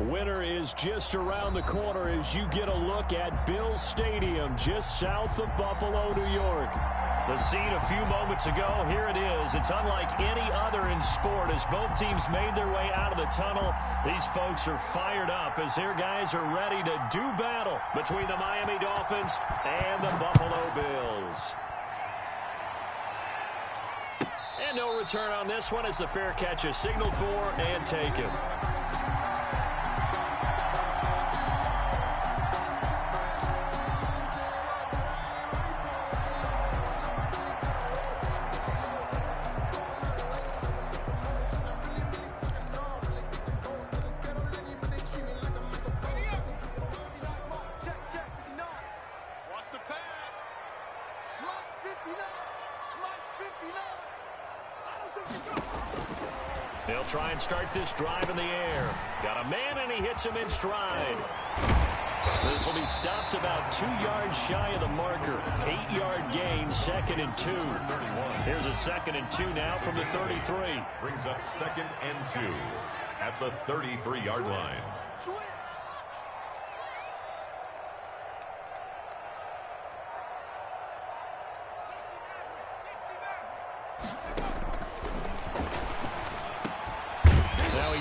Winter is just around the corner as you get a look at Bills Stadium just south of Buffalo, New York. The scene a few moments ago, here it is. It's unlike any other in sport as both teams made their way out of the tunnel. These folks are fired up as their guys are ready to do battle between the Miami Dolphins and the Buffalo Bills. And no return on this one as the fair catch is signaled for and taken. They'll try and start this drive in the air. Got a man, and he hits him in stride. This will be stopped about 2 yards shy of the marker. 8-yard gain, 2nd and 2. Here's a 2nd and 2 now from the 33. Brings up 2nd and 2 at the 33-yard line.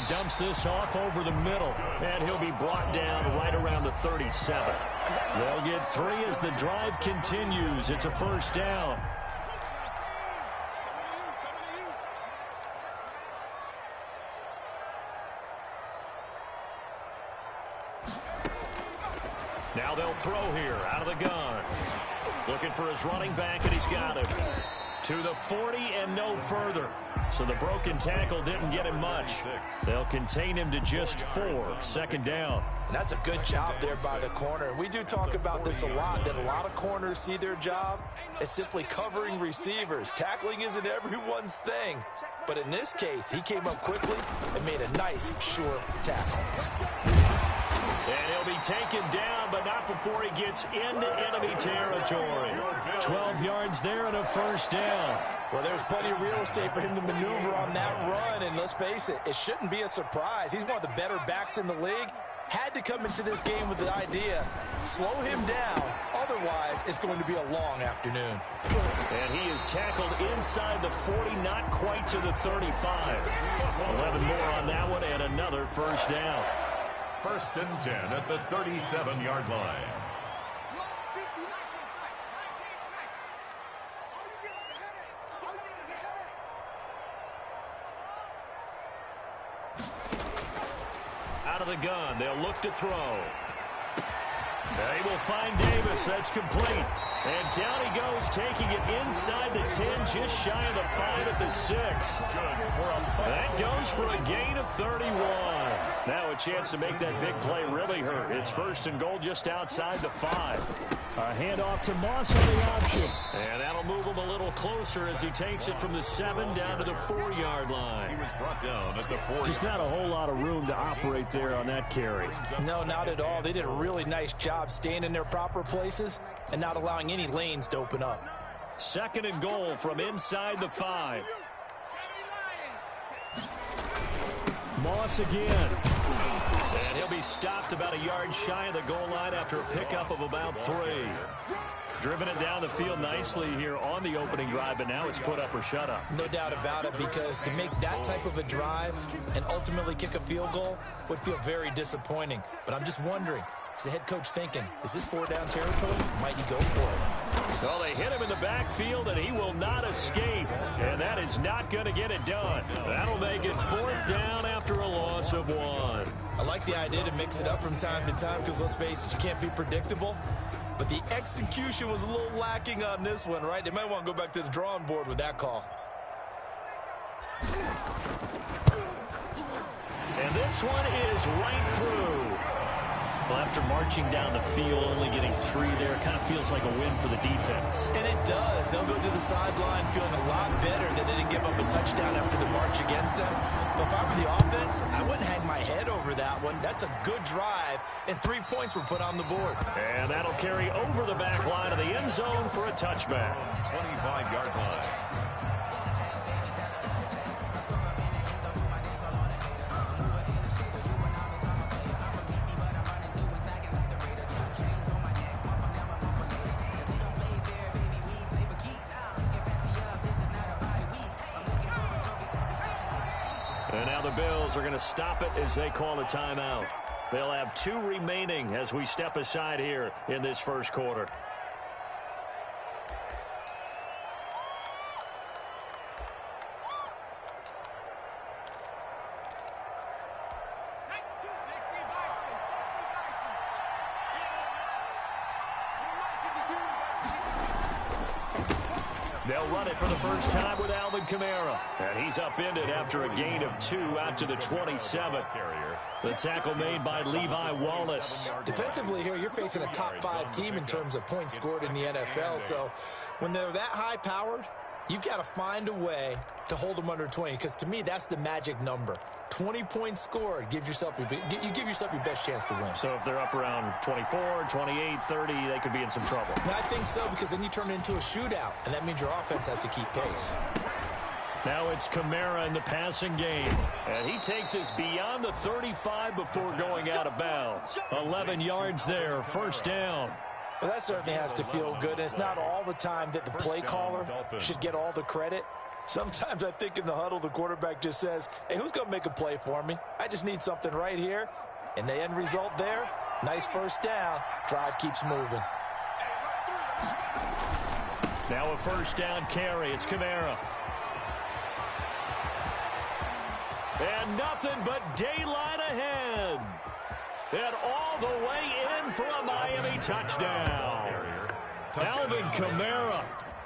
Dumps this off over the middle, and he'll be brought down right around the 37. They'll get 3 as the drive continues. It's a first down. Now they'll throw here out of the gun. Looking for his running back, and he's got it. To the 40 and no further. So the broken tackle didn't get him much. They'll contain him to just 4. 2nd down. And that's a good job there by the corner. We do talk about this a lot, that a lot of corners see their job as simply covering receivers. Tackling isn't everyone's thing. But in this case, he came up quickly and made a nice, sure tackle. And he'll be taken down, but not before he gets into enemy territory. 12 yards there and a first down. Well, there's plenty of real estate for him to maneuver on that run, and let's face it, it shouldn't be a surprise. He's one of the better backs in the league. Had to come into this game with the idea, slow him down, otherwise it's going to be a long afternoon. And he is tackled inside the 40, not quite to the 35. 11 more on that one, and another first down. 1st and 10 at the 37-yard line. Out of the gun, they'll look to throw. They will find Davis. That's complete. And down he goes, taking it inside the 10, just shy of the 5 at the 6. That goes for a gain of 31. Now a chance to make that big play really hurt. It's 1st and goal just outside the 5. A handoff to Moss on the option. And that'll move him a little closer as he takes it from the 7 down to the 4-yard line. He was brought down at the 4. Just not a whole lot of room to operate there on that carry. No, not at all. They did a really nice job staying in their proper places and not allowing any lanes to open up. 2nd and goal from inside the 5. Moss again. And he'll be stopped about a yard shy of the goal line after a pickup of about 3. Driven it down the field nicely here on the opening drive, but now it's put up or shut up. No doubt about it, because to make that type of a drive and ultimately kick a field goal would feel very disappointing. But I'm just wondering, is the head coach thinking, is this 4-down territory? Might he go for it? Well, they hit him in the backfield, and he will not escape. And that is not going to get it done. That'll make it 4th down after a loss of 1. I like the idea to mix it up from time to time because, let's face it, you can't be predictable. But the execution was a little lacking on this one, right? They might want to go back to the drawing board with that call. And this one is right through. Well, after marching down the field, only getting 3 there, kind of feels like a win for the defense. And it does. They'll go to the sideline feeling a lot better that they didn't give up a touchdown after the march against them. But if I were the offense, I wouldn't hang my head over that one. That's a good drive, and 3 points were put on the board. And that'll carry over the back line of the end zone for a touchback. 25-yard line. And now the Bills are going to stop it as they call a timeout. They'll have 2 remaining as we step aside here in this first quarter. They'll run it for the first time with Alvin Kamara. And he's upended after a gain of 2 out to the 27. The tackle made by Levi Wallace. Defensively here, you're facing a top-5 team in terms of points scored in the NFL. So when they're that high-powered, you've got to find a way to hold them under 20. Because to me, that's the magic number. 20 points scored gives yourself you give yourself your best chance to win. So if they're up around 24, 28, 30, they could be in some trouble. I think so, because then you turn it into a shootout, and that means your offense has to keep pace. Now it's Kamara in the passing game. And he takes us beyond the 35 before going out of bounds. 11 yards there, first down. Well, that certainly has to feel good, and it's not all the time that the play caller should get all the credit. Sometimes I think in the huddle, the quarterback just says, hey, who's going to make a play for me? I just need something right here. And the end result there, nice first down. Drive keeps moving. Now a first down carry. It's Kamara. And nothing but daylight ahead. And all the way in for a Miami touchdown. Alvin Kamara.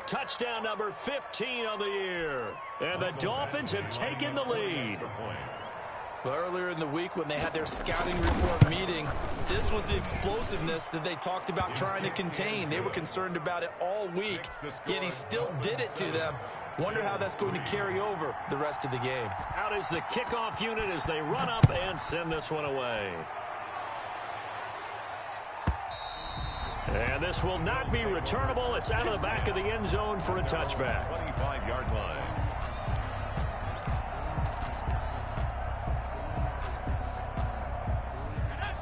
Touchdown number 15 on the year. And the Dolphins have taken the lead. Well, earlier in the week when they had their scouting report meeting, this was the explosiveness that they talked about trying to contain. They were concerned about it all week, yet he still did it to them. Wonder how that's going to carry over the rest of the game. Out is the kickoff unit as they run up and send this one away. And this will not be returnable. It's out of the back of the end zone for a touchback. 25-yard line.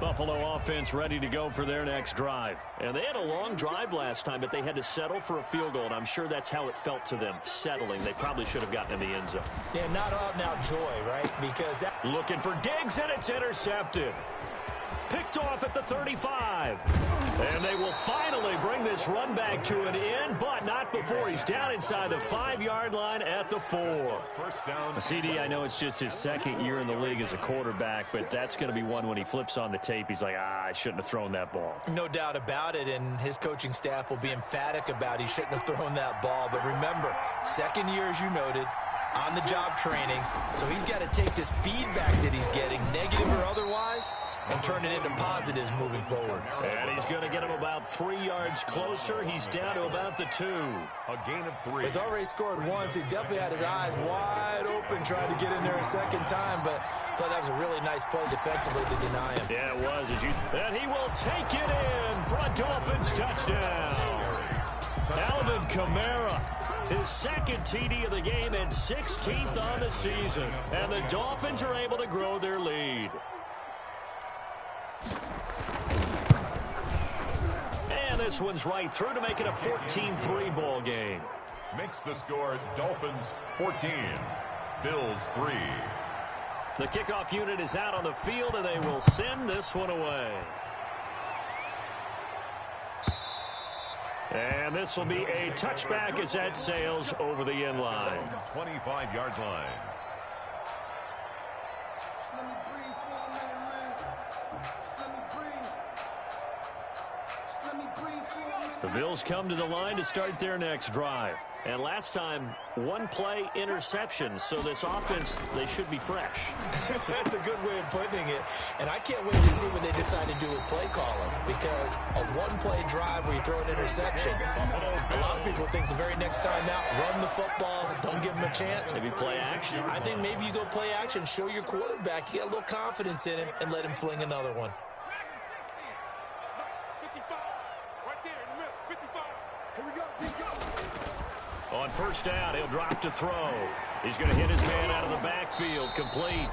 Buffalo offense ready to go for their next drive. And they had a long drive last time, but they had to settle for a field goal. And I'm sure that's how it felt to them, settling. They probably should have gotten in the end zone. Yeah, not out-and-out joy, right? Because that... Looking for Diggs, and it's intercepted. Picked off at the 35. And they will finally bring this run back to an end, but not before he's down inside the 5-yard line at the 4. First down. CD, I know it's just his second year in the league as a quarterback, but that's going to be one when he flips on the tape. He's like, I shouldn't have thrown that ball. No doubt about it, and his coaching staff will be emphatic about he shouldn't have thrown that ball. But remember, second year, as you noted, on-the-job training. So he's got to take this feedback that he's getting, negative or otherwise, and turn it into positives moving forward. And he's going to get him about 3 yards closer. He's down to about the 2. A gain of 3. He's already scored once. He definitely had his eyes wide open trying to get in there a second time, but I thought that was a really nice play defensively to deny him. Yeah, it was. And he will take it in for a Dolphins touchdown. Alvin Kamara. His second TD of the game and 16th on the season. And the Dolphins are able to grow their lead. And this one's right through to make it a 14-3 ball game. Makes the score Dolphins 14, Bills 3. The kickoff unit is out on the field, and they will send this one away. And this will be a touchback as that sails over the end line. 25-yard line. The Bills come to the line to start their next drive. And last time, one play interception. So this offense, they should be fresh. That's a good way of putting it. And I can't wait to see what they decide to do with play calling. Because a one-play drive where you throw an interception, a lot of people think the very next time out, run the football, don't give them a chance. Maybe play action. I think maybe you go play action, show your quarterback, you get a little confidence in him, and let him fling another one. On first down, he'll drop to throw. He's going to hit his man out of the backfield, complete.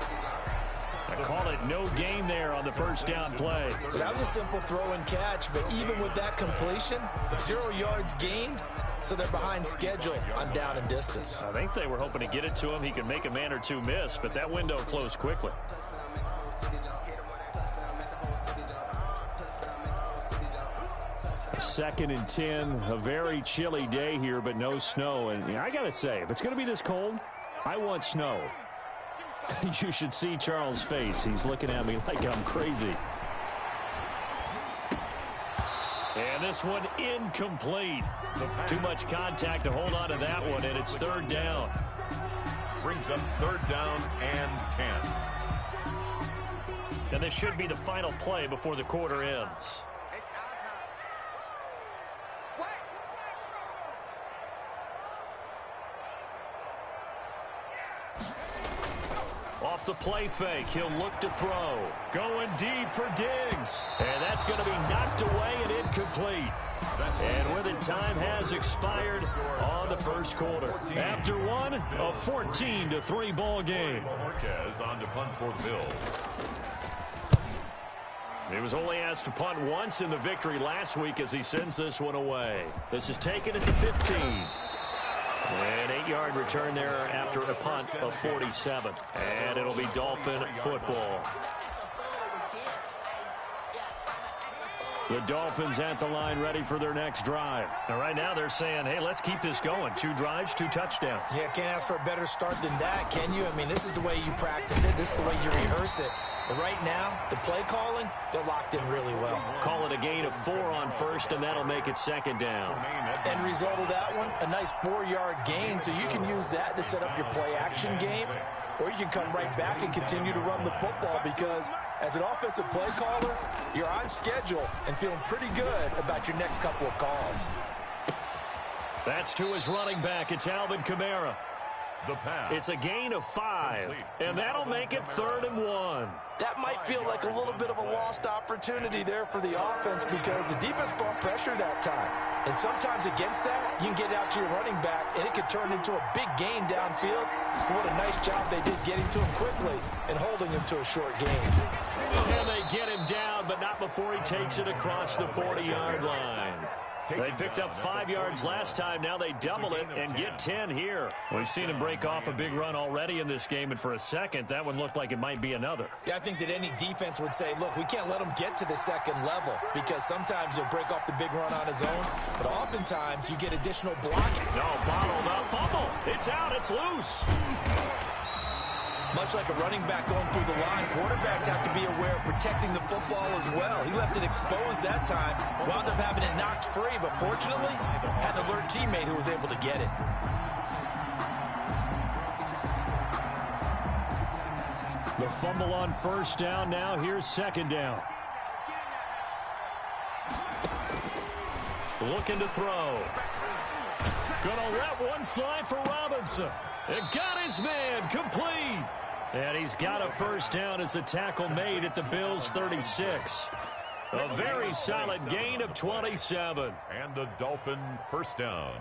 I call it no gain there on the first down play. That was a simple throw and catch, but even with that completion, 0 yards gained, so they're behind schedule on down and distance. I think they were hoping to get it to him. He could make a man or two miss, but that window closed quickly. Second and 10, a very chilly day here, but no snow. And I got to say, if it's going to be this cold, I want snow. You should see Charles' face. He's looking at me like I'm crazy. And this one incomplete. Too much contact to hold on to that one, and it's third down. Brings up third down and 10. And this should be the final play before the quarter ends. Off the play fake, he'll look to throw. Going deep for Diggs. And that's going to be knocked away and incomplete. And where the time has expired on the first quarter. After one, a 14-3 ball game. Marquez on to punt for the Bills. He was only asked to punt once in the victory last week as he sends this one away. This is taken at the 15. An 8-yard return there after a punt of 47. And it'll be Dolphin football. The Dolphins at the line ready for their next drive. And right now they're saying, hey, let's keep this going. 2 drives, 2 touchdowns. Yeah, can't ask for a better start than that, can you? I mean, this is the way you practice it. This is the way you rehearse it. But right now, the play calling, they're locked in really well. Call it a gain of 4 on first, and that'll make it second down. End result of that one, a nice 4-yard gain, so you can use that to set up your play-action game, or you can come right back and continue to run the football because as an offensive play caller, you're on schedule and feeling pretty good about your next couple of calls. That's to his running back. It's Alvin Kamara. The pass. It's a gain of 5, and that'll make it 3rd and 1. That might feel like a little bit of a lost opportunity there for the offense because the defense brought pressure that time. And sometimes against that, you can get out to your running back, and it could turn into a big gain downfield. What a nice job they did getting to him quickly and holding him to a short gain. And they get him down, but not before he takes it across the 40-yard line. They picked up 5 yards last time. Now they double it and get 10 here. We've seen him break off a big run already in this game, and for a second, that one looked like it might be another. Yeah, I think that any defense would say, look, we can't let him get to the second level because sometimes he'll break off the big run on his own, but oftentimes you get additional blocking. No, bottled up, fumble. It's out, it's loose. Much like a running back going through the line, quarterbacks have to be aware of protecting the football as well. He left it exposed that time, wound up having it knocked free, but fortunately, had an alert teammate who was able to get it. The fumble on first down. Now here's second down. Looking to throw. Gonna let one fly for Robinson. It got his man complete. And he's got a first down as a tackle made at the Bills' 36. A very solid gain of 27. And a Dolphin first down.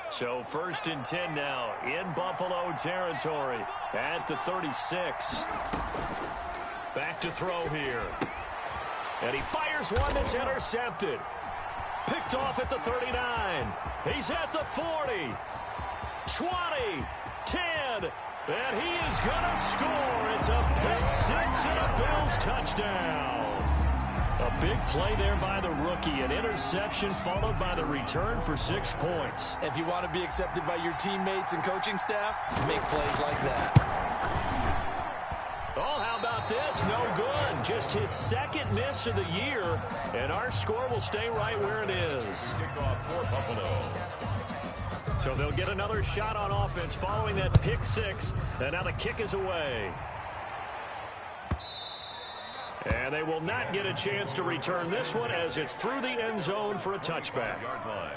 So 1st and 10 now in Buffalo territory at the 36. Back to throw here. And he fires one that's intercepted. Picked off at the 39. He's at the 40. 20. 10. And he is going to score. It's a pick 6 and a Bills touchdown. A big play there by the rookie. An interception followed by the return for 6 points. If you want to be accepted by your teammates and coaching staff, make plays like that. Oh, how about this? No good. Just his 2nd miss of the year, and our score will stay right where it is. Kickoff for Buffalo. So they'll get another shot on offense following that pick 6, and now the kick is away. And they will not get a chance to return this one as it's through the end zone for a touchback. Yard line.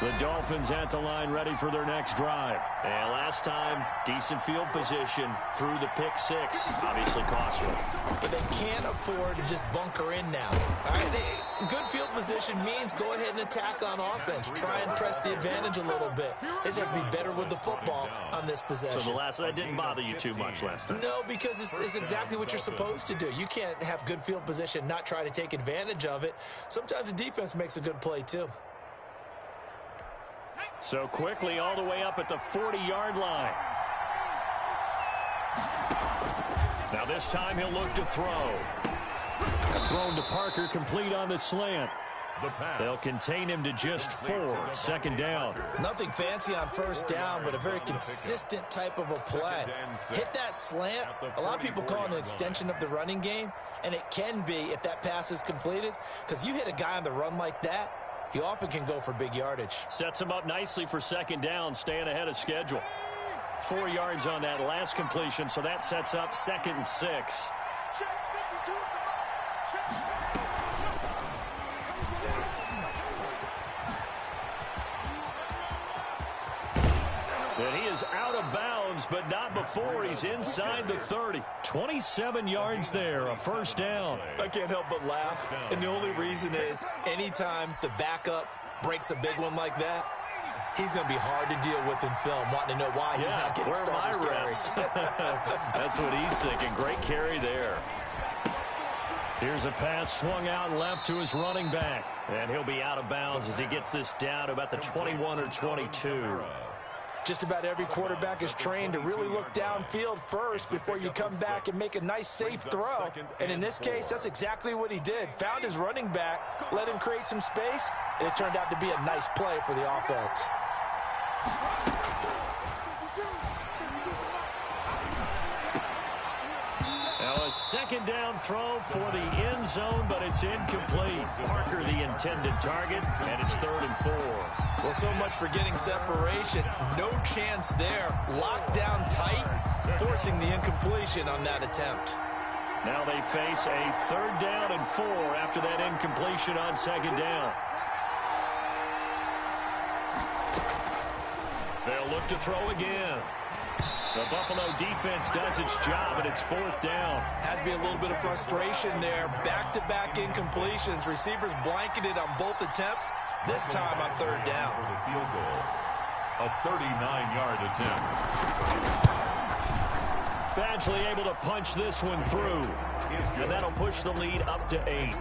The Dolphins at the line ready for their next drive. And last time, decent field position through the pick six. Obviously costly. But they can't afford to just bunker in now. All right, good field position means go ahead and attack on offense. Try and press the advantage a little bit. They just have to be better with the football on this possession. So that didn't bother you too much last time? No, because it's exactly what you're supposed to do. You can't have good field position, not try to take advantage of it. Sometimes the defense makes a good play too. So quickly all the way up at the 40-yard line. Now this time he'll look to throw. Thrown to Parker, complete on the slant. They'll contain him to just 4. Second down. Nothing fancy on first down, but a very consistent type of a play. Hit that slant. A lot of people call it an extension of the running game, and it can be if that pass is completed, because you hit a guy on the run like that, he often can go for big yardage. Sets him up nicely for second down, staying ahead of schedule. 4 yards on that last completion, so that sets up 2nd and 6. And he is out of bounds, but not before he's inside the 30. 27 yards there, a first down. I can't help but laugh, and the only reason is anytime the backup breaks a big one like that, he's going to be hard to deal with in film, wanting to know why he's not getting starters carries. That's what he's thinking. Great carry there. Here's a pass swung out left to his running back, and he'll be out of bounds as he gets this down to about the 21 or 22. Just about every quarterback is trained to really look downfield first before you come back and make a nice, safe throw. And in this case, that's exactly what he did. Found his running back, let him create some space, and it turned out to be a nice play for the offense. Now a second down throw for the end zone, but it's incomplete. Parker the intended target, and it's 3rd and 4. Well, so much for getting separation. No chance there. Locked down tight, forcing the incompletion on that attempt. Now they face a 3rd down and 4 after that incompletion on second down. They'll look to throw again. The Buffalo defense does its job, and it's 4th down. Has to be a little bit of frustration there. Back-to-back incompletions. Receivers blanketed on both attempts. This time on 3rd down. Field goal. A 39-yard attempt. Badgley able to punch this one through. And that'll push the lead up to 8.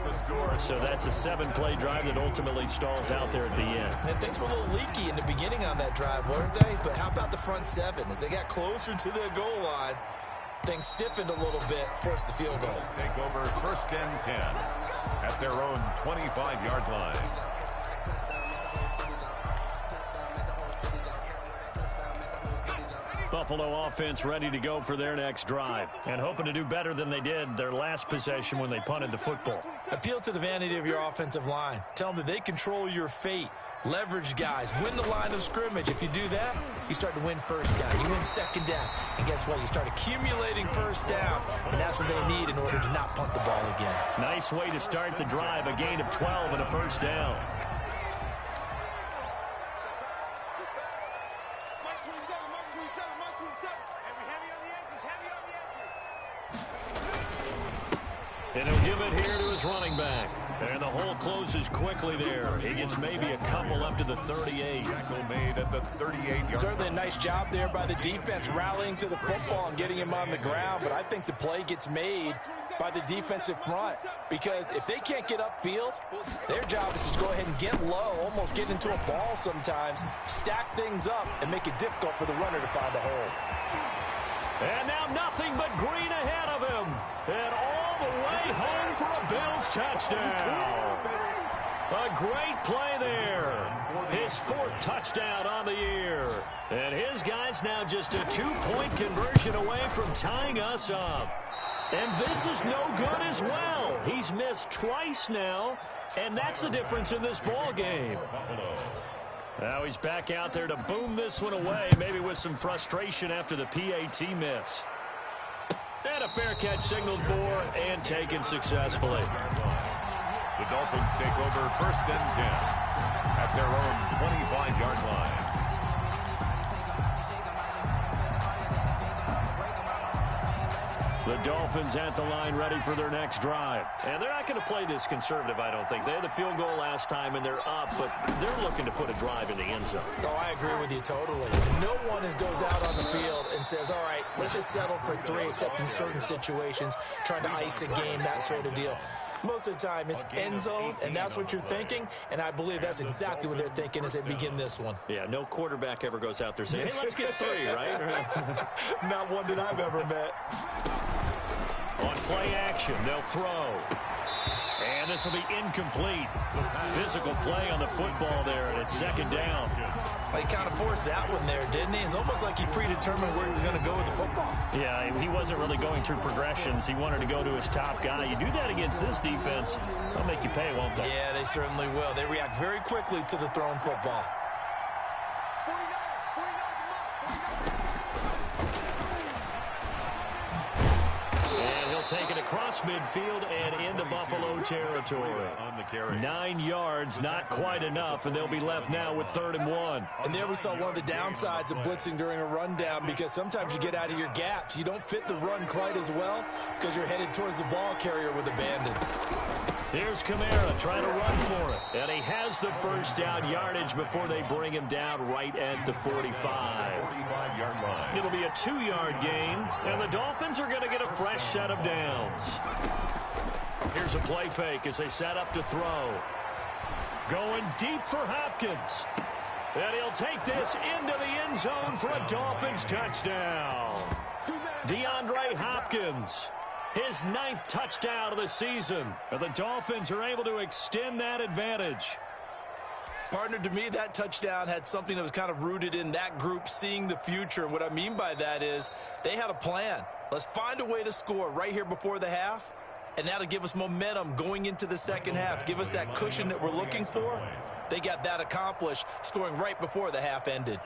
So that's a 7-play drive that ultimately stalls out there at the end. And things were a little leaky in the beginning on that drive, weren't they? But how about the front 7? As they got closer to the goal line, things stiffened a little bit, forced the field goal. Take over 1st and 10 at their own 25-yard line. Buffalo offense ready to go for their next drive and hoping to do better than they did their last possession when they punted the football. Appeal to the vanity of your offensive line. Tell them that they control your fate. Leverage guys. Win the line of scrimmage. If you do that, you start to win first down. You win second down. And guess what? You start accumulating first downs. And that's what they need in order to not punt the ball again. Nice way to start the drive. A gain of 12 and a first down. And he'll give it here to his running back. And the hole closes quickly there. He gets maybe a couple up to the 38. Tackle made at the 38-yard. Certainly a nice job there by the defense rallying to the football and getting him on the ground. But I think the play gets made by the defensive front. Because if they can't get upfield, their job is to go ahead and get low, almost get into a ball sometimes, stack things up, and make it difficult for the runner to find a hole. And now nothing but green ahead of him. And all the way home for a Bills touchdown. A great play there. His 4th touchdown on the year. And his guy's now just a 2-point conversion away from tying us up. And this is no good as well. He's missed twice now, and that's the difference in this ball game. Now he's back out there to boom this one away, maybe with some frustration after the PAT miss. And a fair catch signaled for and taken successfully. The Dolphins take over 1st and 10. at their own 25-yard line. The Dolphins at the line ready for their next drive. And they're not going to play this conservative, I don't think. They had the field goal last time, and they're up, but they're looking to put a drive in the end zone. Oh, I agree with you totally. No one goes out on the field and says, all right, let's just settle for 3, except in certain situations, trying to ice a game, that sort of deal. Most of the time, it's end zone, and that's what you're thinking, and I believe that's exactly what they're thinking as they begin this one. Yeah, no quarterback ever goes out there saying, hey, let's get 3, right? Not one that I've ever met. On play action, they'll throw. And this will be incomplete. Physical play on the football there, and it's second down. He kind of forced that one there, didn't he? It's almost like he predetermined where he was going to go with the football. Yeah, he wasn't really going through progressions. He wanted to go to his top guy. You do that against this defense, they'll make you pay, won't they? Yeah, they certainly will. They react very quickly to the thrown football. Take it across midfield and into Buffalo territory. 9 yards, not quite enough, and they'll be left now with 3rd and 1. And there we saw one of the downsides of blitzing during a rundown, because sometimes you get out of your gaps. You don't fit the run quite as well because you're headed towards the ball carrier with abandon. Here's Kamara trying to run for it. And he has the first down yardage before they bring him down right at the 45. 45-yard line. It'll be a 2-yard gain, and the Dolphins are going to get a fresh set of downs. Here's a play fake as they set up to throw. Going deep for Hopkins. And he'll take this into the end zone for a Dolphins touchdown. DeAndre Hopkins. His 9th touchdown of the season. And the Dolphins are able to extend that advantage. Partner, to me, that touchdown had something that was kind of rooted in that group seeing the future. And what I mean by that is they had a plan. Let's find a way to score right here before the half. And that'll give us momentum going into the second half. Give us that cushion that we're looking for. They got that accomplished, scoring right before the half ended.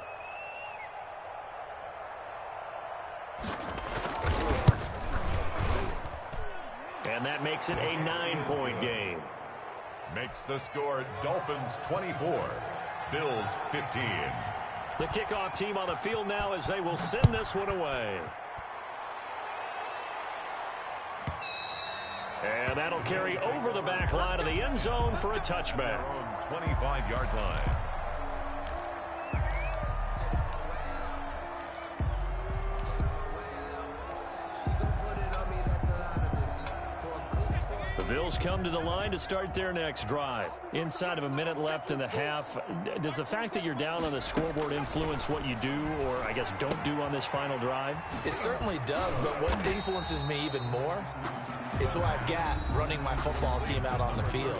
And that makes it a 9-point game. Makes the score Dolphins 24, Bills 15. The kickoff team on the field now as they will send this one away. And that'll carry over the back line of the end zone for a touchback. 25-yard line. Bills come to the line to start their next drive. Inside of a minute left in the half, does the fact that you're down on the scoreboard influence what you do, or I guess don't do on this final drive? It certainly does, but what influences me even more is who I've got running my football team out on the field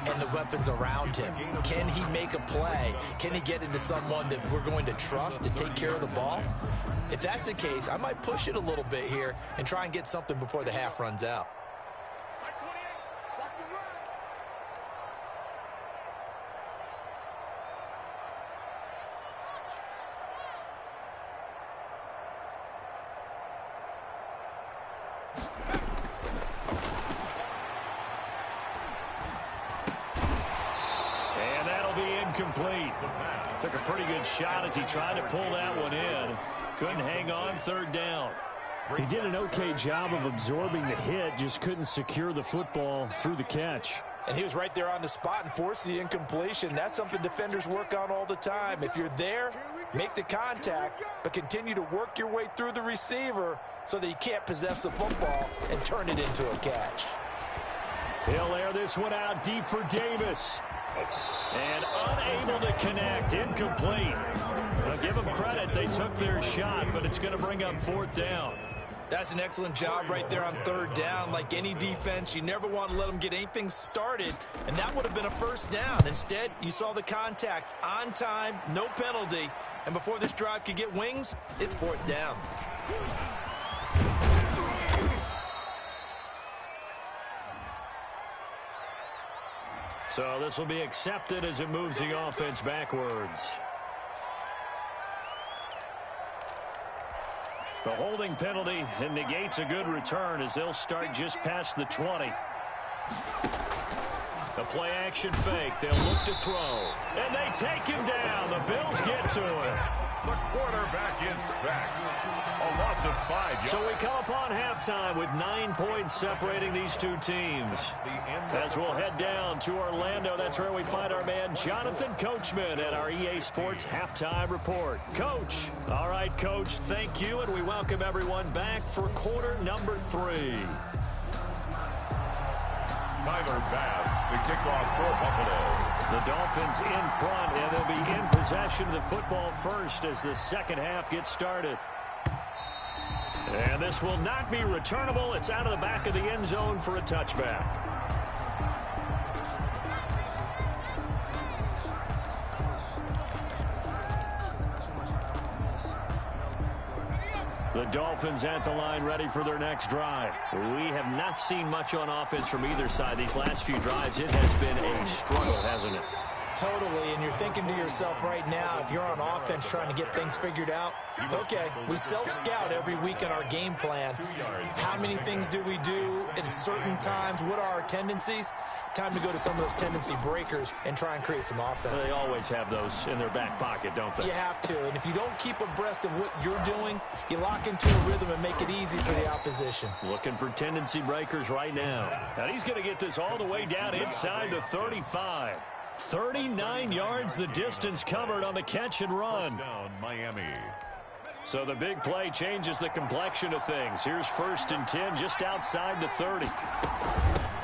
and the weapons around him. Can he make a play? Can he get into someone that we're going to trust to take care of the ball? If that's the case, I might push it a little bit here and try and get something before the half runs out. Complete. Took a pretty good shot as he tried to pull that one in. Couldn't hang on, 3rd down. He did an okay job of absorbing the hit, just couldn't secure the football through the catch. And he was right there on the spot and forced the incompletion. That's something defenders work on all the time. If you're there, make the contact, but continue to work your way through the receiver so that you can't possess the football and turn it into a catch. He'll air this one out deep for Davis. And unable to connect, incomplete. Well, give them credit, they took their shot, but it's going to bring up 4th down. That's an excellent job right there on 3rd down. Like any defense, you never want to let them get anything started, and that would have been a 1st down. Instead, you saw the contact on time, no penalty, and before this drive could get wings, it's 4th down. So this will be accepted as it moves the offense backwards. The holding penalty negates a good return as they'll start just past the 20. The play action fake. They'll look to throw. And they take him down. The Bills get to him. The quarterback is sacked. A loss of 5 yards. So we come upon halftime with 9 points separating these two teams. As we'll head down to Orlando, that's where we find our man Jonathan Coachman at our EA Sports Halftime Report. Coach. All right, Coach, thank you, and we welcome everyone back for quarter number 3. Tyler Bass to kick off for Buffalo. The Dolphins in front, and they'll be in possession of the football first as the second half gets started. And this will not be returnable. It's out of the back of the end zone for a touchback. The Dolphins at the line ready for their next drive. We have not seen much on offense from either side. These last few drives, it has been a struggle, hasn't it? Totally, and you're thinking to yourself right now, if you're on offense trying to get things figured out, okay, we self-scout every week in our game plan. How many things do we do at certain times? What are our tendencies? Time to go to some of those tendency breakers and try and create some offense. Well, they always have those in their back pocket, don't they? You have to, and if you don't keep abreast of what you're doing, you lock into a rhythm and make it easy for the opposition. Looking for tendency breakers right now. And he's going to get this all the way down inside the 35. 39 yards the distance covered on the catch and run. Down Miami. So the big play changes the complexion of things. Here's 1st and 10 just outside the 30.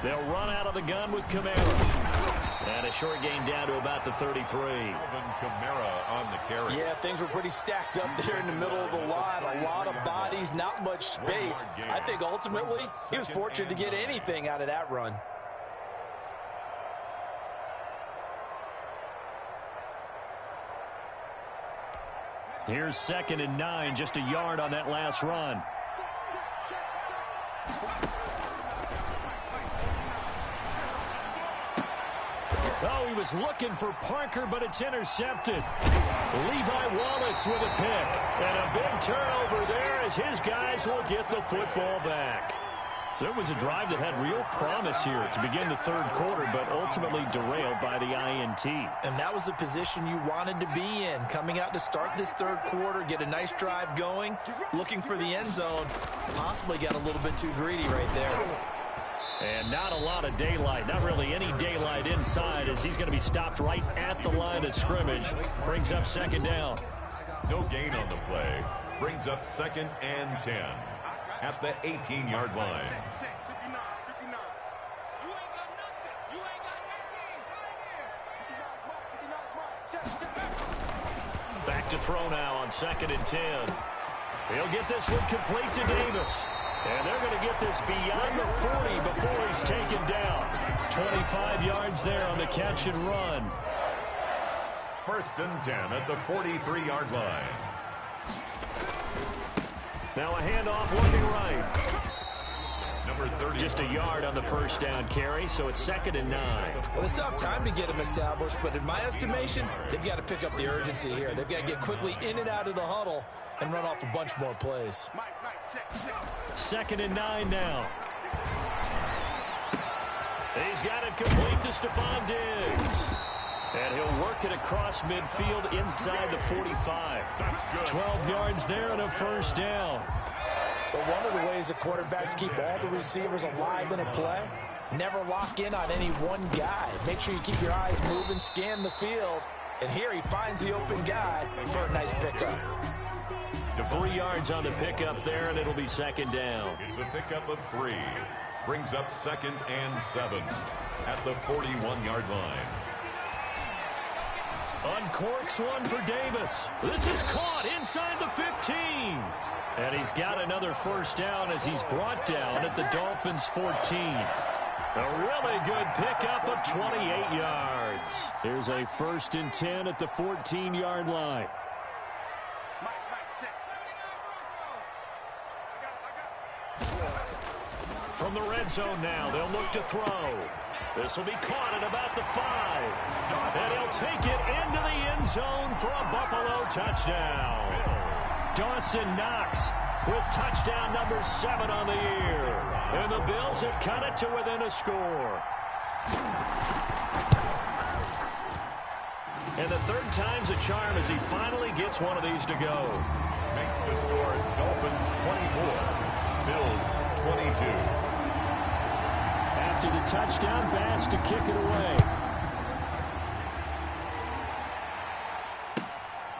They'll run out of the gun with Kamara. And a short gain down to about the 33. Alvin Kamara on the carry. Yeah, things were pretty stacked up there in the middle of the line. A lot of bodies, not much space. I think ultimately he was fortunate to get anything out of that run. Here's 2nd and 9, just a yard on that last run. Oh, he was looking for Parker, but it's intercepted. Levi Wallace with a pick. And a big turnover there as his guys will get the football back. So it was a drive that had real promise here to begin the third quarter, but ultimately derailed by the INT. And that was the position you wanted to be in, coming out to start this third quarter, get a nice drive going, looking for the end zone. Possibly got a little bit too greedy right there. And not a lot of daylight, not really any daylight inside, as he's going to be stopped right at the line of scrimmage. Brings up 2nd down. No gain on the play. Brings up 2nd and 10. At the 18-yard line. Back to throw now on 2nd and 10. He'll get this one complete to Davis. And they're going to get this beyond the 40 before he's taken down. 25 yards there on the catch and run. 1st and 10 at the 43-yard line. Now a handoff looking right. Number 30. Just a yard on the 1st down carry, so it's 2nd and 9. Well, they still have time to get them established, but in my estimation, they've got to pick up the urgency here. They've got to get quickly in and out of the huddle and run off a bunch more plays. 2nd and 9 now. He's got it complete to Stephon Diggs. And he'll work it across midfield inside the 45. 12 yards there and a 1st down. But one of the ways the quarterbacks keep all the receivers alive in a play, never lock in on any one guy. Make sure you keep your eyes moving, scan the field. And here he finds the open guy for a nice pickup. 3 yards on the pickup there, and it'll be 2nd down. It's a pickup of 3. Brings up 2nd and 7 at the 41-yard line. Uncorks one for Davis. This is caught inside the 15. And he's got another 1st down as he's brought down at the Dolphins' 14. A really good pickup of 28 yards. Here's a 1st and 10 at the 14-yard line. From the red zone now, they'll look to throw. This will be caught at about the 5. And he'll take it into the end zone for a Buffalo touchdown. Dawson Knox with touchdown number 7 on the year. And the Bills have cut it to within a score. And the third time's a charm as he finally gets one of these to go. Makes the score Dolphins 24, Bills 22. After the touchdown pass to kick it away.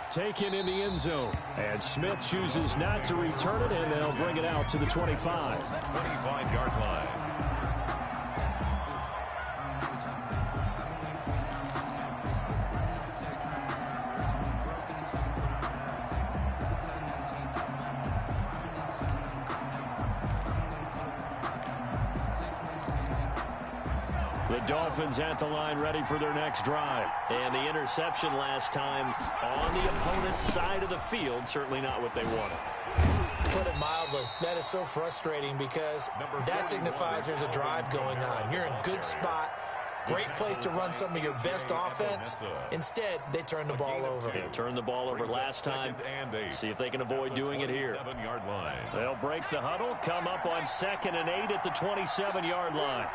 Taken in the end zone. And Smith chooses not to return it, and they'll bring it out to the 25. 25-yard line. The Dolphins at the line ready for their next drive. And the interception last time on the opponent's side of the field. Certainly not what they wanted. Put it mildly, that is so frustrating because that signifies there's a drive going on. You're in a good spot. Great place to run some of your best offense. Instead, they turn the ball over. They turned the ball over last time. See if they can avoid doing it here. They'll break the huddle, come up on 2nd and 8 at the 27-yard line.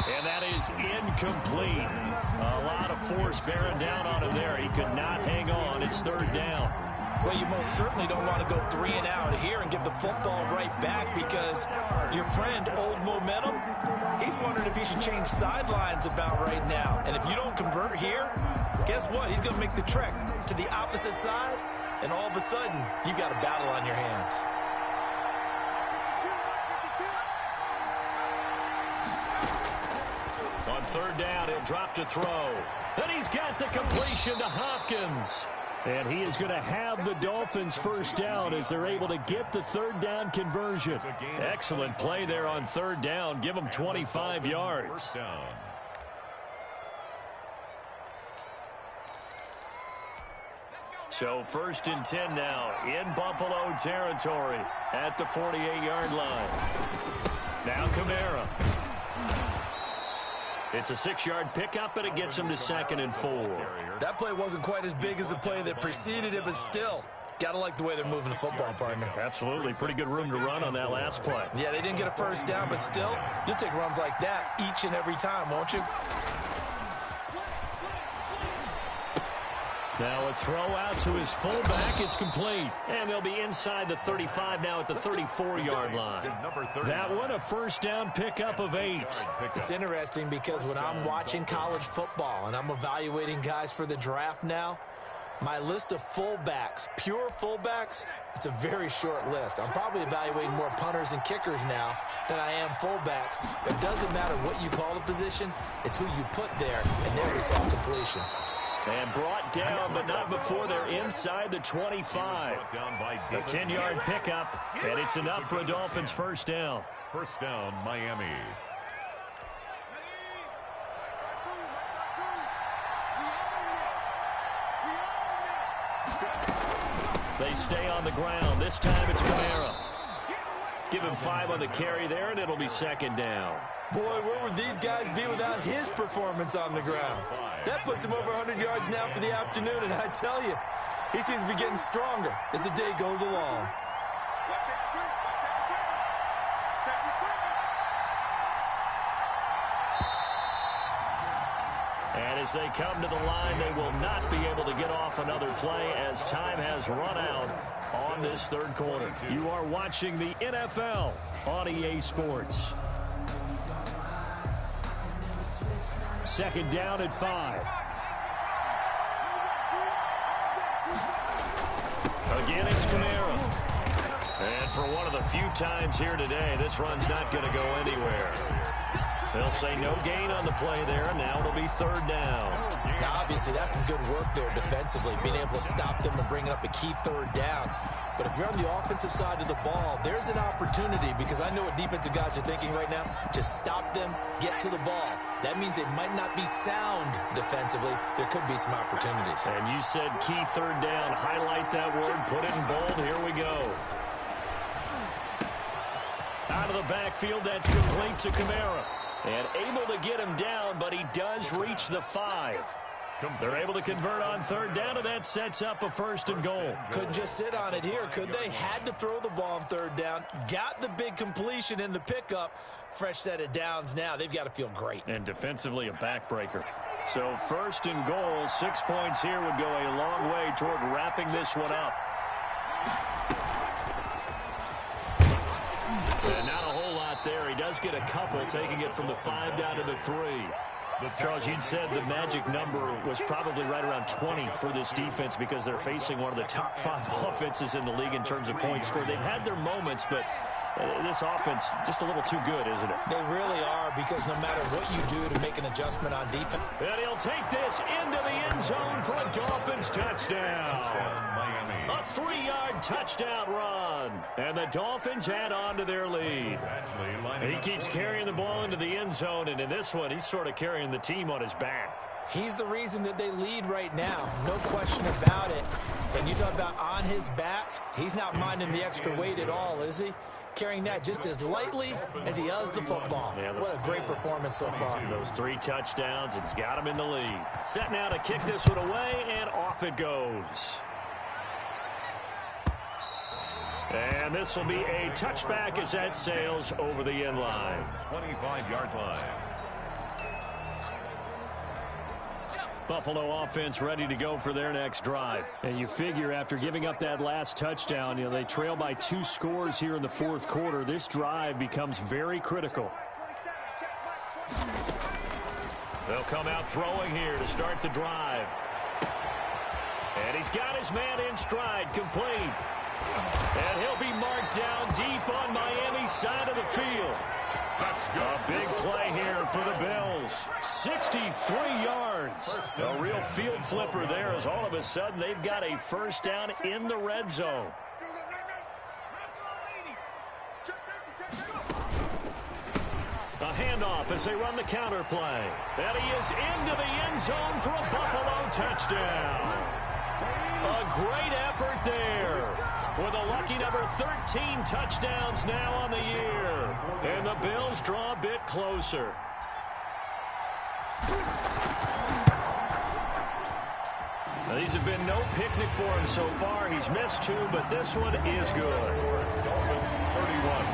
And that is incomplete. A lot of force bearing down on him there. He could not hang on. It's 3rd down. Well, you most certainly don't want to go 3 and out here and give the football right back because your friend, Old Momentum, he's wondering if he should change sidelines about right now. And if you don't convert here, guess what? He's going to make the trek to the opposite side, and all of a sudden, you've got a battle on your hands. On 3rd down, he'll drop to throw. And he's got the completion to Hopkins. And he is going to have the Dolphins first down as they're able to get the 3rd down conversion. Excellent play there on 3rd down. Give them 25 yards. So 1st and 10 now in Buffalo territory at the 48-yard line. Now Kamara. It's a 6-yard pickup, and it gets him to 2nd and 4. That play wasn't quite as big as the play that preceded it, but still, got to like the way they're moving the football, partner. Absolutely. Pretty good room to run on that last play. Yeah, they didn't get a first down, but still, you'll take runs like that each and every time, won't you? Now a throw out to his fullback is complete. And they'll be inside the 35 now at the 34-yard line. That one a first down pickup of 8. It's interesting because when I'm watching college football and I'm evaluating guys for the draft now, my list of fullbacks, pure fullbacks, it's a very short list. I'm probably evaluating more punters and kickers now than I am fullbacks. But it doesn't matter what you call the position, it's who you put there, and there we saw completion. And brought down, but not before they're inside the 25. A 10-yard pickup, and it's enough for a Dolphins first down. First down, Miami. They stay on the ground. This time it's Kamara. Give him 5 on the carry there, and it'll be 2nd down. Boy, where would these guys be without his performance on the ground? That puts him over 100 yards now for the afternoon, and I tell you, he seems to be getting stronger as the day goes along. And as they come to the line, they will not be able to get off another play as time has run out on this 3rd quarter. You are watching the NFL on EA Sports. 2nd down at 5. Again, it's Kamara. And for one of the few times here today, this run's not going to go anywhere. They'll say no gain on the play there, and now it'll be 3rd down. Now, obviously, that's some good work there defensively, being able to stop them and bringing up a key 3rd down. But if you're on the offensive side of the ball, there's an opportunity because I know what defensive guys are thinking right now. Just stop them, get to the ball. That means they might not be sound defensively. There could be some opportunities. And you said key 3rd down. Highlight that word. Put it in bold. Here we go. Out of the backfield, that's complete to Kamara. And able to get him down, but he does reach the 5. They're able to convert on third down, and that sets up a 1st and goal. Couldn't just sit on it here, could they? Had to throw the ball on third down. Got the big completion in the pickup. Fresh set of downs now. They've got to feel great. And defensively, a backbreaker. So 1st and goal, 6 points here would go a long way toward wrapping this one up. And not a whole lot there. He does get a couple, taking it from the 5 down to the 3. Charles, you'd said the magic number was probably right around 20 for this defense because they're facing one of the top 5 offenses in the league in terms of points scored. They've had their moments, but this offense just a little too good, isn't it? They really are, because no matter what you do to make an adjustment on defense. And he'll take this into the end zone for a Dolphins touchdown. A 3-yard touchdown run. And the Dolphins add on to their lead. He keeps carrying the ball into the end zone, and in this one, he's sort of carrying the team on his back. He's the reason that they lead right now. No question about it. And you talk about on his back, he's not minding the extra weight at all, is he? Carrying that just as lightly as he does the football. Yeah, what a great performance so far. Those 3 touchdowns, it's got him in the lead. Set now to kick this one away, and off it goes. And this will be a touchback as that sails over the end line. 25-yard line. Buffalo offense ready to go for their next drive. And you figure after giving up that last touchdown, they trail by 2 scores here in the 4th quarter. This drive becomes very critical. They'll come out throwing here to start the drive. And he's got his man in stride, complete. And he'll be marked down deep on Miami's side of the field. A big play here for the Bills. 63 yards. A real field flipper there, as all of a sudden they've got a 1st down in the red zone. A handoff as they run the counter play. And he is into the end zone for a Buffalo touchdown. A great effort there, with a lucky number 13 touchdowns now on the year. And the Bills draw a bit closer. Now, these have been no picnic for him so far. He's missed 2, but this one is good. Dolphins 31,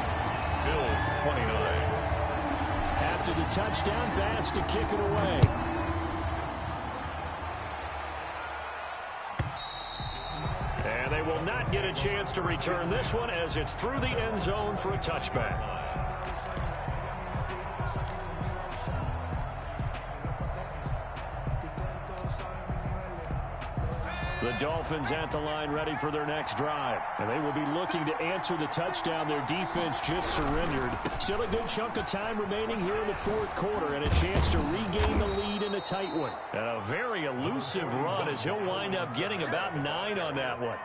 Bills 29. After the touchdown pass to kick it away. And they will not get a chance to return this one as it's through the end zone for a touchback. The Dolphins at the line ready for their next drive. And they will be looking to answer the touchdown their defense just surrendered. Still a good chunk of time remaining here in the 4th quarter and a chance to regain the lead in a tight one. And a very elusive run as he'll wind up getting about 9 on that one.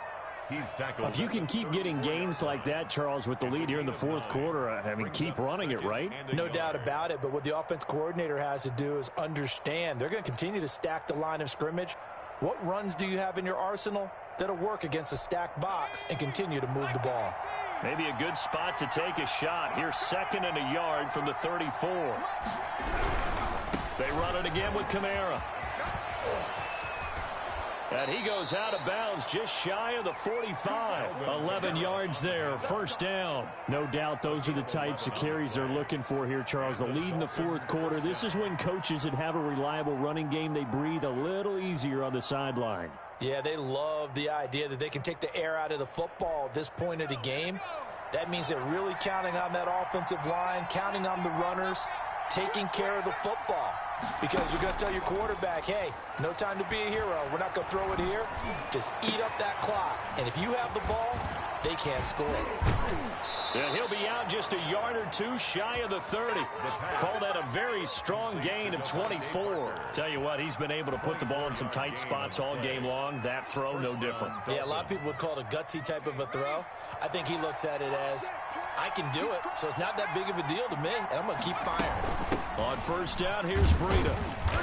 He's tackled. If you can keep getting gains like that, Charles, with the lead here in the 4th quarter, I mean, keep running it, right? No doubt about it, but what the offense coordinator has to do is understand they're going to continue to stack the line of scrimmage. What runs do you have in your arsenal that'll work against a stacked box and continue to move the ball? Maybe a good spot to take a shot. Here's 2nd and a yard from the 34. They run it again with Kamara. And he goes out of bounds just shy of the 45. 11 yards there, 1st down. No doubt those are the types of carries they're looking for here, Charles. The lead in the 4th quarter. This is when coaches that have a reliable running game, they breathe a little easier on the sideline. Yeah, they love the idea that they can take the air out of the football at this point of the game. That means they're really counting on that offensive line, counting on the runners, taking care of the football. Because you're going to tell your quarterback, hey, no time to be a hero. We're not going to throw it here. Just eat up that clock. And if you have the ball, they can't score. And he'll be out just a yard or 2 shy of the 30. Call that a very strong gain of 24. Tell you what, he's been able to put the ball in some tight spots all game long. That throw, no different. Yeah, a lot of people would call it a gutsy type of a throw. I think he looks at it as, I can do it, so it's not that big of a deal to me, and I'm going to keep firing. On 1st down, here's Breida.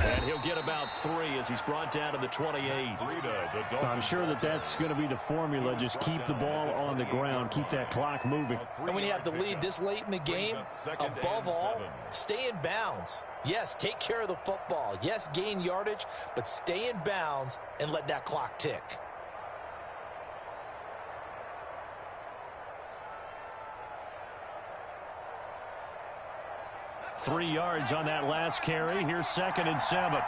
And he'll get about 3 as he's brought down to the 28. Breida, I'm sure that's going to be the formula. Just keep the ball on the ground. Keep that clock moving. And when you have the lead this late in the game, above all, stay in bounds. Yes, take care of the football. Yes, gain yardage, but stay in bounds and let that clock tick. Three yards on that last carry. Here's 2nd and 7.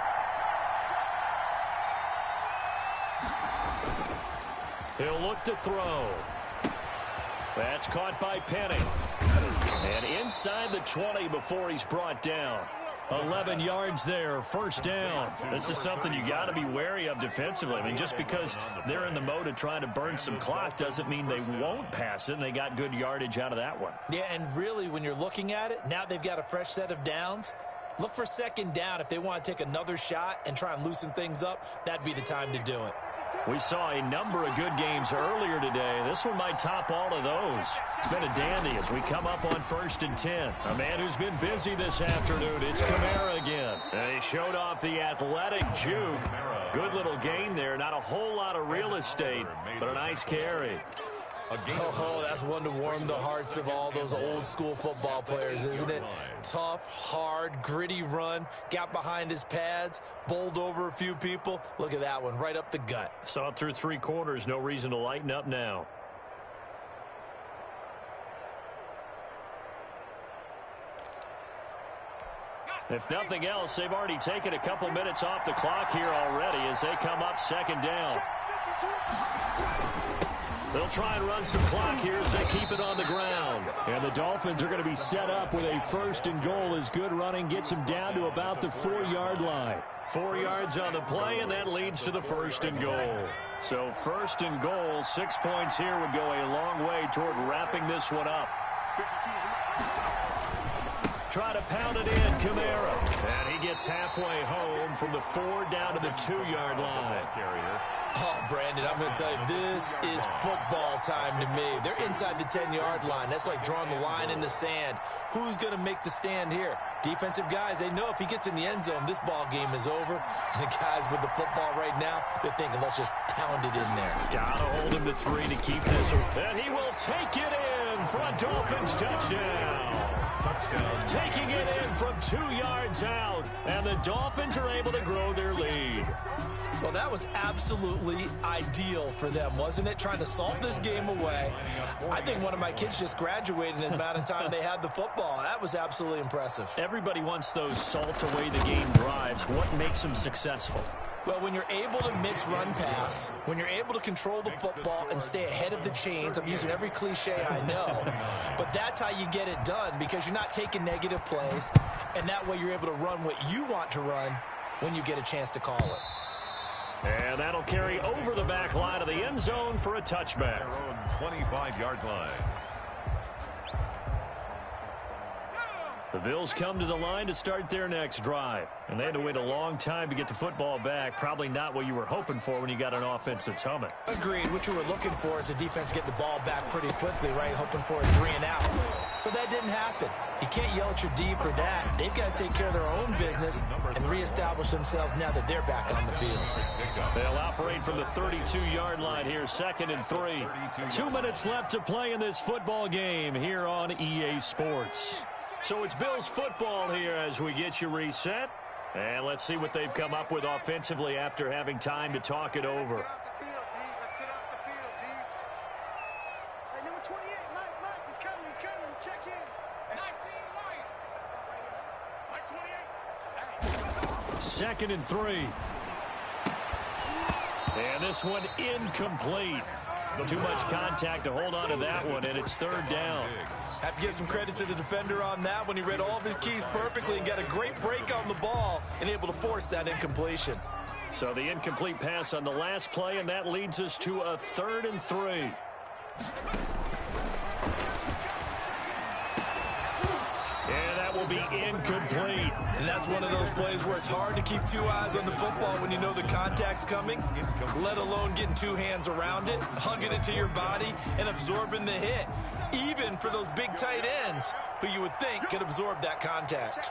He'll look to throw. That's caught by Penny. And inside the 20 before he's brought down. 11 yards there, 1st down. This is something you got to be wary of defensively. I mean, just because they're in the mode of trying to burn some clock doesn't mean they won't pass it, and they got good yardage out of that one. Yeah, and really, when you're looking at it, now they've got a fresh set of downs. Look for 2nd down. If they want to take another shot and try and loosen things up, that'd be the time to do it. We saw a number of good games earlier today. This one might top all of those. It's been a dandy as we come up on 1st and 10. A man who's been busy this afternoon. It's Kamara again. And he showed off the athletic juke. Good little gain there. Not a whole lot of real estate, but a nice carry. Oh, that's one to warm the hearts of all those old school football players, isn't it? Tough, hard, gritty run, got behind his pads, bowled over a few people. Look at that one, right up the gut. Saw it through 3 quarters, no reason to lighten up now. If nothing else, they've already taken a couple minutes off the clock here already as they come up 2nd down. They'll try and run some clock here as they keep it on the ground. And the Dolphins are going to be set up with a 1st and goal as good running gets them down to about the 4-yard line. 4 yards on the play, and that leads to the 1st and goal. So 1st and goal, 6 points here would go a long way toward wrapping this one up. Try to pound it in, Kamara. And he gets halfway home from the 4 down to the 2-yard line. Oh, Brandon, I'm going to tell you, this is football time to me. They're inside the 10-yard line. That's like drawing the line in the sand. Who's going to make the stand here? Defensive guys, they know if he gets in the end zone, this ball game is over. And the guys with the football right now, they're thinking, let's just pound it in there. Got to hold him to 3 to keep this. And he will take it in for a Dolphins touchdown. Taking it in from 2 yards out. And the Dolphins are able to grow their lead. Well, that was absolutely ideal for them, wasn't it? Trying to salt this game away. I think one of my kids just graduated in the amount of time they had the football. That was absolutely impressive. Everybody wants those salt away the game drives. What makes them successful? Well, when you're able to mix run-pass, when you're able to control the football and stay ahead of the chains, I'm using every cliche I know, but that's how you get it done because you're not taking negative plays, and that way you're able to run what you want to run when you get a chance to call it. And that'll carry over the back line of the end zone for a touchback. Their own 25-yard line. The Bills come to the line to start their next drive. And they had to wait a long time to get the football back. Probably not what you were hoping for when you got an offense that's humming. Agreed. What you were looking for is the defense get the ball back pretty quickly, right? Hoping for a 3 and out. So that didn't happen. You can't yell at your D for that. They've got to take care of their own business and reestablish themselves now that they're back on the field. They'll operate from the 32-yard line here, 2nd and 3. 2 minutes left to play in this football game here on EA Sports. So it's Bills football here as we get you reset. And let's see what they've come up with offensively after having time to talk it over. Let's get off the field, D. Hey, number 28, Mike, he's coming, check in. 19, Mike 28. 2nd and 3. And this one incomplete. Too much contact to hold on to that one, and it's 3rd down. Have to give some credit to the defender on that when he read all of his keys perfectly and got a great break on the ball and able to force that incompletion. So the incomplete pass on the last play, and that leads us to a 3rd and 3. And that will be incomplete. And that's one of those plays where it's hard to keep 2 eyes on the football when you know the contact's coming, let alone getting 2 hands around it, hugging it to your body, and absorbing the hit. Even for those big tight ends who you would think could absorb that contact.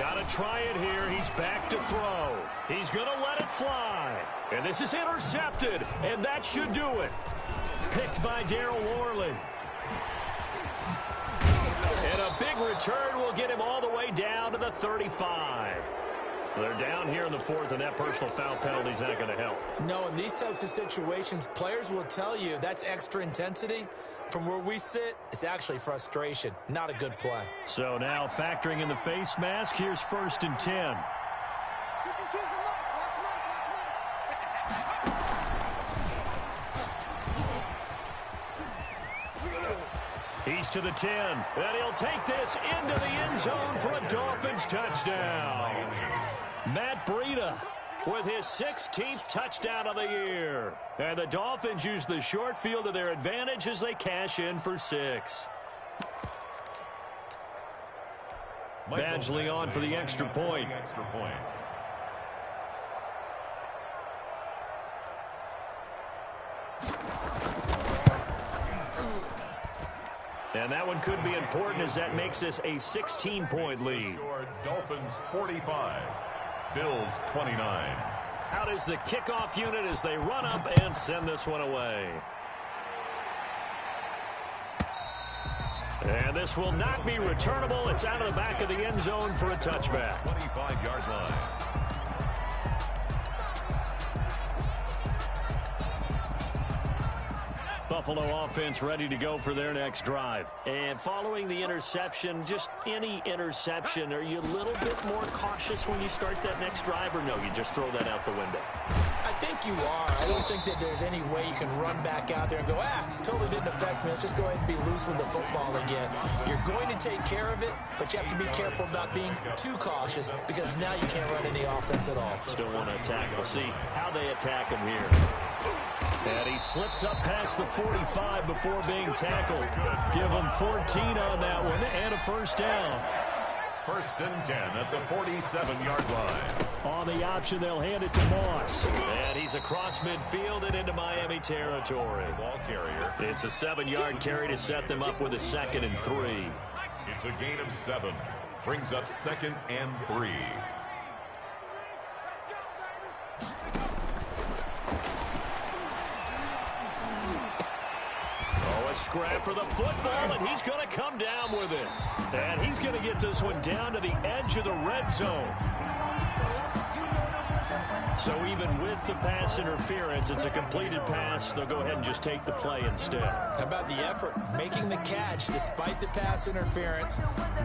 Got to try it here. He's back to throw. He's going to let it fly. And this is intercepted, and that should do it. Picked by Darryl Worley. And a big return will get him all the way down to the 35. They're down here in the fourth, and that personal foul penalty is not going to help. No, in these types of situations, players will tell you that's extra intensity. From where we sit, it's actually frustration. Not a good play. So now factoring in the face mask, here's 1st and 10. You can choose the mic. Watch mic. He's to the 10, and he'll take this into the end zone for a Dolphins touchdown. Matt Breida with his 16th touchdown of the year. And the Dolphins use the short field to their advantage as they cash in for 6. Badgley on for the extra point. And that one could be important as that makes this a 16-point lead. Dolphins 45, Bills 29. Out is the kickoff unit as they run up and send this one away. And this will not be returnable. It's out of the back of the end zone for a touchback. 25-yard line. Buffalo offense ready to go for their next drive. And following the interception, just any interception, are you a little bit more cautious when you start that next drive, or no, you just throw that out the window? I think you are. I don't think that there's any way you can run back out there and go, totally didn't affect me. Let's just go ahead and be loose with the football again. You're going to take care of it, but you have to be careful about being too cautious because now you can't run any offense at all. Still want to attack. We'll see how they attack him here. And he slips up past the 45 before being tackled. Give him 14 on that one and a first down. 1st and 10 at the 47-yard line. On the option, they'll hand it to Moss. And he's across midfield and into Miami territory. Ball carrier. It's a 7-yard carry to set them up with a 2nd and 3. It's a gain of 7. Brings up 2nd and 3. A scrap for the football, and he's going to come down with it. And he's going to get this one down to the edge of the red zone. So even with the pass interference, it's a completed pass. They'll go ahead and just take the play instead. How about the effort? Making the catch despite the pass interference.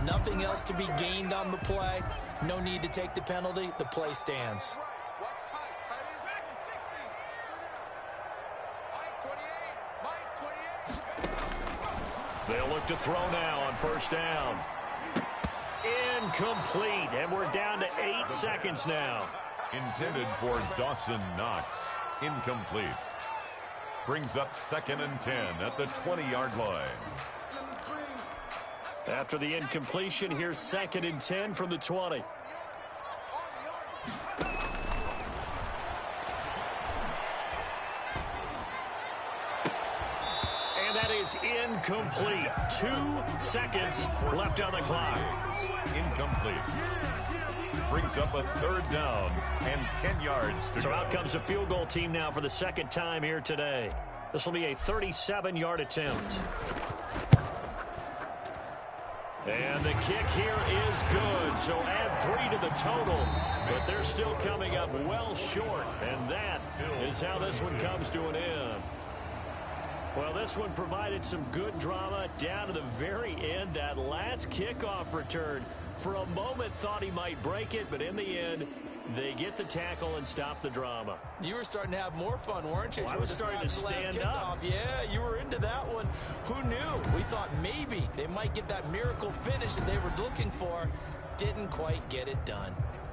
Nothing else to be gained on the play. No need to take the penalty. The play stands. They'll look to throw now on 1st down. Incomplete, and we're down to 8 seconds now. Intended for Dawson Knox. Incomplete. Brings up 2nd and 10 at the 20-yard line. After the incompletion, here's 2nd and 10 from the 20. That is incomplete. 2 seconds left on the clock. Incomplete. Brings up a 3rd down and 10 yards to go. So out comes a field goal team now for the 2nd time here today. This will be a 37-yard attempt. And the kick here is good. So add 3 to the total. But they're still coming up well short. And that is how this one comes to an end. Well, this one provided some good drama down to the very end. That last kickoff return, for a moment, thought he might break it, but in the end, they get the tackle and stop the drama. You were starting to have more fun, weren't you? Well, I was starting to stand up. Yeah, you were into that one. Who knew? We thought maybe they might get that miracle finish that they were looking for. Didn't quite get it done.